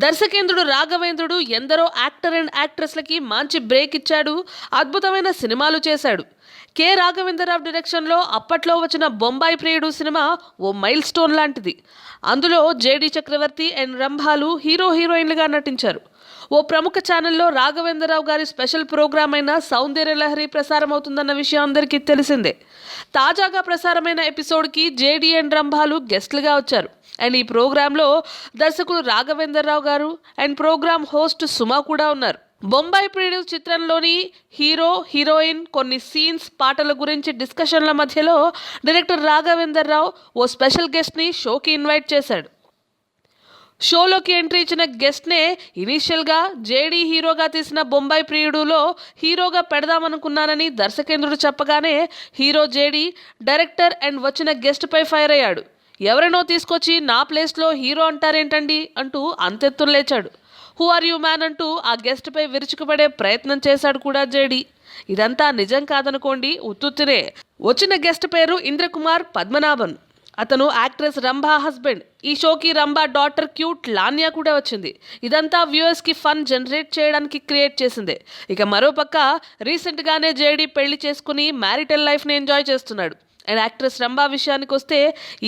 దర్శకేంద్రుడు రాఘవేంద్రుడు ఎందరో actor and యాక్ట్రెస్లకి మంచి break ఇచ్చాడు. అద్భుతమైన సినిమాలు చేశాడు. కె రాఘవేంద్రరావు డైరెక్షన్లో అప్పట్లో వచ్చిన బొంబాయి ప్రియుడు సినిమా ఓ మైల్ స్టోన్ లాంటిది. అందులో జేడి చక్రవర్తి అండ్ రంభాలు హీరో హీరోయిన్లుగా నటించారు. ఓ ప్రముఖ ఛానల్లో రాఘవేంద్రరావు గారి స్పెషల్ ప్రోగ్రామ్ అయిన సౌందర్య లహరి ప్రసారం అవుతుందన్న విషయం అందరికీ తెలిసిందే. తాజాగా ప్రసారమైన ఎపిసోడ్కి జేడి అండ్ రంభాలు గెస్ట్లుగా వచ్చారు. అండ్ ఈ ప్రోగ్రాంలో దర్శకుడు రాఘవేంద్రరావు గారు అండ్ ప్రోగ్రామ్ హోస్ట్ సుమా కూడా ఉన్నారు. బొంబాయి ప్రియుడు చిత్రంలోని హీరో హీరోయిన్ కొన్ని సీన్స్ పాటల గురించి డిస్కషన్ల మధ్యలో డైరెక్టర్ రాఘవేంద్రరావు ఓ స్పెషల్ గెస్ట్ని షోకి ఇన్వైట్ చేశాడు. షోలోకి ఎంట్రీ ఇచ్చిన గెస్ట్నే ఇనీషియల్గా జేడీ హీరోగా తీసిన బొంబాయి ప్రియుడులో హీరోగా పెడదామనుకున్నానని దర్శకేంద్రుడు చెప్పగానే హీరో జేడీ డైరెక్టర్ అండ్ వచ్చిన గెస్ట్పై ఫైర్ అయ్యాడు. ఎవరినో తీసుకొచ్చి నా ప్లేస్లో హీరో అంటారేంటండి అంటూ అంతెత్తున లేచాడు. హూ ఆర్ యూ మ్యాన్ అంటూ ఆ గెస్ట్పై విరుచుకుపడే ప్రయత్నం చేశాడు కూడా జేడీ. ఇదంతా నిజం కాదనుకోండి, ఉత్తుత్తినే. వచ్చిన గెస్ట్ పేరు ఇంద్రకుమార్ పద్మనాభన్. అతను యాక్ట్రెస్ రంభా హస్బెండ్. ఈ షోకి రంభా డాటర్ క్యూట్ లాన్యా కూడా వచ్చింది. ఇదంతా వ్యూయర్స్కి ఫన్ జనరేట్ చేయడానికి క్రియేట్ చేసిందే. ఇక మరోపక్క రీసెంట్గానే జేడీ పెళ్లి చేసుకుని మ్యారిటల్ లైఫ్ని ఎంజాయ్ చేస్తున్నాడు. అండ్ యాక్ట్రెస్ రంభా విషయానికి వస్తే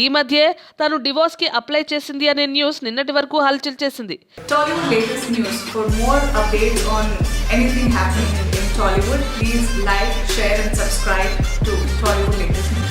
ఈ మధ్య తను డివోర్స్కి అప్లై చేసింది అనే న్యూస్ నిన్నటి వరకు హల్చల్ చేసింది. Tollywood latest news. For more updates on anything happening in Tollywood, please like, share and subscribe to Tollywood latest news.